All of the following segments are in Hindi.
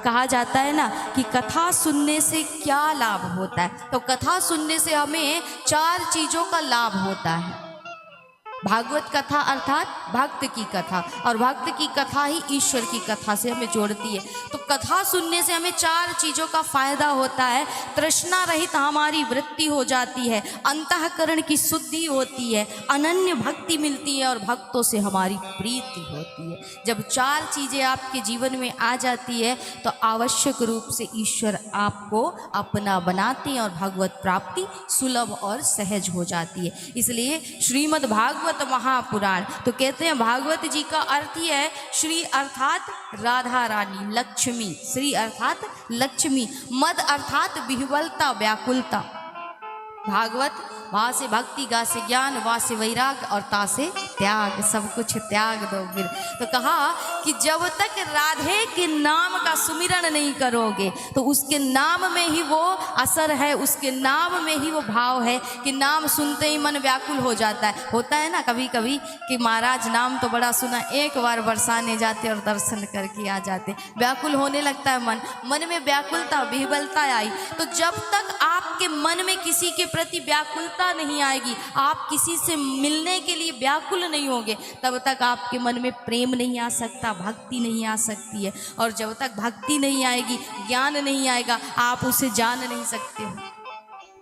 कहा जाता है ना कि कथा सुनने से क्या लाभ होता है, तो कथा सुनने से हमें 4 चीज़ों का लाभ होता है। भागवत कथा अर्थात भक्त की कथा, और भक्त की कथा ही ईश्वर की कथा से हमें जोड़ती है। तो कथा सुनने से हमें 4 चीज़ों का फायदा होता है। तृष्णा रहित हमारी वृत्ति हो जाती है, अंतःकरण की शुद्धि होती है, अनन्य भक्ति मिलती है और भक्तों से हमारी प्रीति होती है। जब 4 चीज़ें आपके जीवन में आ जाती है तो आवश्यक रूप से ईश्वर आपको अपना बनाते हैं और भगवत प्राप्ति सुलभ और सहज हो जाती है। इसलिए श्रीमद् भागवत महापुराण, तो कहते हैं भागवत जी का अर्थ ही है श्री अर्थात राधा रानी, लक्ष्मी, श्री अर्थात लक्ष्मी, मद अर्थात विह्वलता, व्याकुलता। भागवत वहाँ से भक्ति, गा से ज्ञान, वहाँ से वैराग और ता से त्याग, सब कुछ त्याग दो फिर। तो कहा कि जब तक राधे के नाम का सुमिरन नहीं करोगे तो उसके नाम में ही वो असर है, उसके नाम में ही वो भाव है कि नाम सुनते ही मन व्याकुल हो जाता है। होता है ना कभी कभी कि महाराज नाम तो बड़ा सुना, एक बार बरसाने जाते और दर्शन करके आ जाते, व्याकुल होने लगता है मन में व्याकुलता, विह्वलता आई। तो जब तक आपके मन में किसी के प्रति व्याकुलता नहीं आएगी, आप किसी से मिलने के लिए व्याकुल नहीं होंगे, तब तक आपके मन में प्रेम नहीं आ सकता, भक्ति नहीं आ सकती है। और जब तक भक्ति नहीं आएगी, ज्ञान नहीं आएगा, आप उसे जान नहीं सकते हो।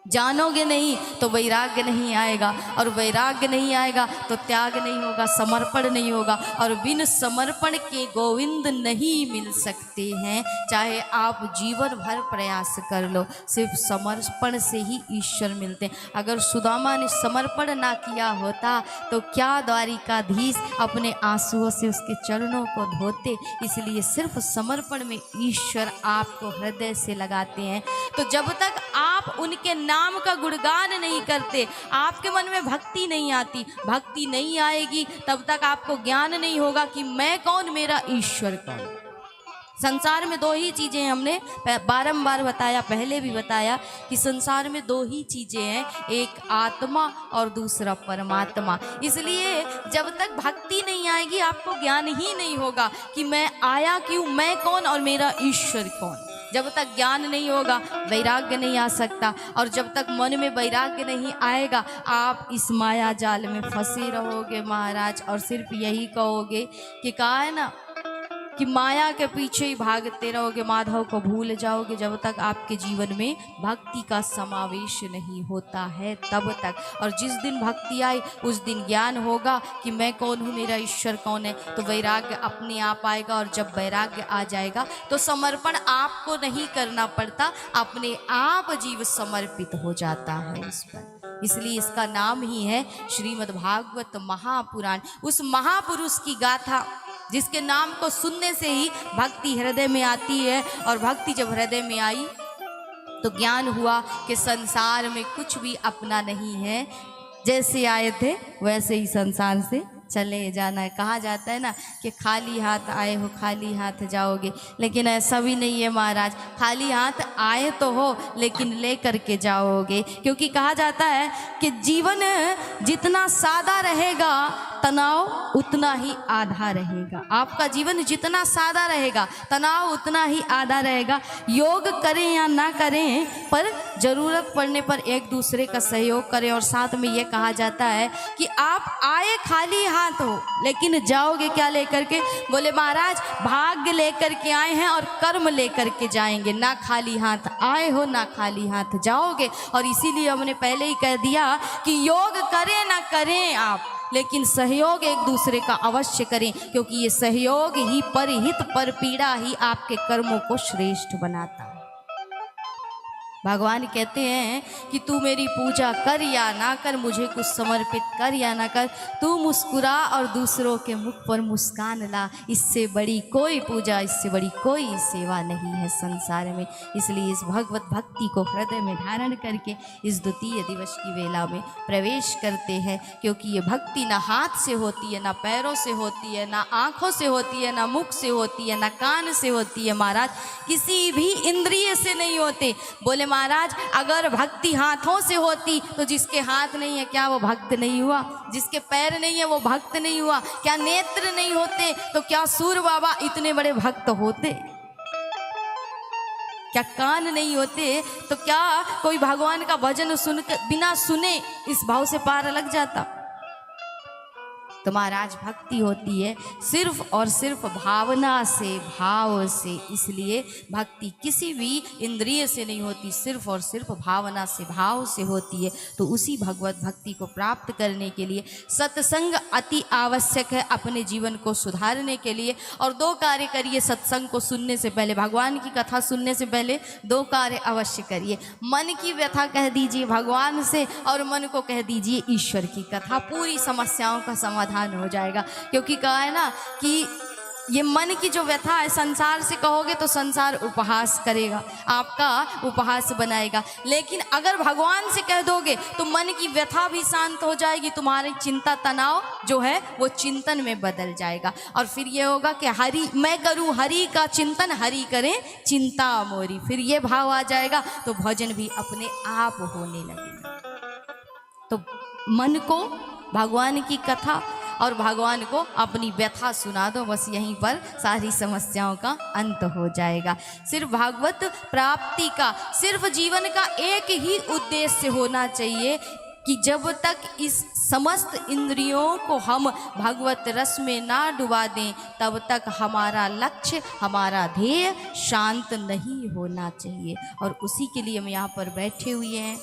जानोगे नहीं तो वैराग्य नहीं आएगा, और वैराग्य नहीं आएगा तो त्याग नहीं होगा, समर्पण नहीं होगा, और बिन समर्पण के गोविंद नहीं मिल सकते हैं। चाहे आप जीवन भर प्रयास कर लो, सिर्फ समर्पण से ही ईश्वर मिलते हैं। अगर सुदामा ने समर्पण ना किया होता तो क्या द्वारिकाधीश अपने आंसुओं से उसके चरणों को धोते। इसलिए सिर्फ समर्पण में ईश्वर आपको हृदय से लगाते हैं। तो जब तक आप उनके नाम का गुणगान नहीं करते, आपके मन में भक्ति नहीं आती, भक्ति नहीं आएगी, तब तक आपको ज्ञान नहीं होगा कि मैं कौन, मेरा ईश्वर कौन। संसार में 2 ही चीज़ें हैं, हमने बारंबार बताया, पहले भी बताया कि संसार में 2 ही चीज़ें हैं, एक आत्मा और दूसरा परमात्मा। इसलिए जब तक भक्ति नहीं आएगी आपको ज्ञान ही नहीं होगा कि मैं आया क्यों, मैं कौन और मेरा ईश्वर कौन। जब तक ज्ञान नहीं होगा वैराग्य नहीं आ सकता, और जब तक मन में वैराग्य नहीं आएगा आप इस माया जाल में फंसे रहोगे महाराज, और सिर्फ यही कहोगे कि कहा है ना कि माया के पीछे ही भागते रहोगे, माधव को भूल जाओगे। जब तक आपके जीवन में भक्ति का समावेश नहीं होता है तब तक। और जिस दिन भक्ति आई उस दिन ज्ञान होगा कि मैं कौन हूँ, मेरा ईश्वर कौन है, तो वैराग्य अपने आप आएगा। और जब वैराग्य आ जाएगा तो समर्पण आपको नहीं करना पड़ता, अपने आप जीव समर्पित हो जाता है इस पर। इसलिए इसका नाम ही है श्रीमद् भागवत महापुराण। उस महापुरुष की गाथा जिसके नाम को सुनने से ही भक्ति हृदय में आती है, और भक्ति जब हृदय में आई तो ज्ञान हुआ कि संसार में कुछ भी अपना नहीं है, जैसे आए थे वैसे ही संसार से चले जाना है। कहा जाता है ना कि खाली हाथ आए हो खाली हाथ जाओगे, लेकिन ऐसा भी नहीं है महाराज, खाली हाथ आए तो हो लेकिन ले करके जाओगे। क्योंकि कहा जाता है कि जीवन जितना सादा रहेगा तनाव उतना ही आधा रहेगा। आपका जीवन जितना सादा रहेगा तनाव उतना ही आधा रहेगा। योग करें या ना करें पर ज़रूरत पड़ने पर एक दूसरे का सहयोग करें। और साथ में ये कहा जाता है कि आप आए खाली हाथ हो लेकिन जाओगे क्या लेकर के? बोले महाराज भाग्य लेकर के आए हैं और कर्म लेकर के जाएंगे, ना खाली हाथ आए हो ना खाली हाथ जाओगे। और इसीलिए हमने पहले ही कह दिया कि योग करें ना करें आप, लेकिन सहयोग एक दूसरे का अवश्य करें, क्योंकि ये सहयोग ही परहित पर पीड़ा ही आपके कर्मों को श्रेष्ठ बनाता है। भगवान कहते हैं कि तू मेरी पूजा कर या ना कर, मुझे कुछ समर्पित कर या ना कर, तू मुस्कुरा और दूसरों के मुख पर मुस्कान ला, इससे बड़ी कोई पूजा, इससे बड़ी कोई सेवा नहीं है संसार में। इसलिए इस भगवत भक्ति को हृदय में धारण करके इस द्वितीय दिवस की वेला में प्रवेश करते हैं, क्योंकि ये भक्ति ना हाथ से होती है, ना पैरों से होती है, ना आँखों से होती है, ना मुख से होती है, ना कान से होती है महाराज, किसी भी इंद्रिय से नहीं होते। बोले महाराज अगर भक्ति हाथों से होती तो जिसके हाथ नहीं है क्या वो भक्त नहीं हुआ? जिसके पैर नहीं है वो भक्त नहीं हुआ? क्या नेत्र नहीं होते तो क्या सूर बाबा इतने बड़े भक्त होते? क्या कान नहीं होते तो क्या कोई भगवान का भजन सुनकर बिना सुने इस भाव से पार लग जाता। तो महाराज भक्ति होती है सिर्फ और सिर्फ भावना से, भाव से। इसलिए भक्ति किसी भी इंद्रिय से नहीं होती, सिर्फ और सिर्फ भावना से, भाव से होती है। तो उसी भगवत भक्ति को प्राप्त करने के लिए सत्संग अति आवश्यक है अपने जीवन को सुधारने के लिए। और दो कार्य करिए सत्संग को सुनने से पहले, भगवान की कथा सुनने से पहले दो कार्य अवश्य करिए। मन की व्यथा कह दीजिए भगवान से और मन को कह दीजिए ईश्वर की कथा, पूरी समस्याओं का समाधान हो जाएगा। क्योंकि कहा है ना कि ये मन की जो व्यथा है, संसार से कहोगे तो संसार उपहास करेगा, आपका उपहास बनाएगा। लेकिन अगर भगवान से कह दोगे तो मन की व्यथा भी शांत हो जाएगी, तुम्हारी चिंता तनाव जो है वो चिंतन में बदल जाएगा। और फिर ये होगा कि हरि मैं करूं हरि का चिंतन, हरि करें चिंता मोरी, फिर ये भाव आ जाएगा तो भजन भी अपने आप होने लगेगा। तो मन को भगवान की कथा और भगवान को अपनी व्यथा सुना दो, बस यहीं पर सारी समस्याओं का अंत हो जाएगा। सिर्फ भागवत प्राप्ति का, सिर्फ जीवन का एक ही उद्देश्य होना चाहिए कि जब तक इस समस्त इंद्रियों को हम भगवत रस में ना डुबा दें तब तक हमारा लक्ष्य, हमारा ध्येय शांत नहीं होना चाहिए। और उसी के लिए हम यहाँ पर बैठे हुए हैं।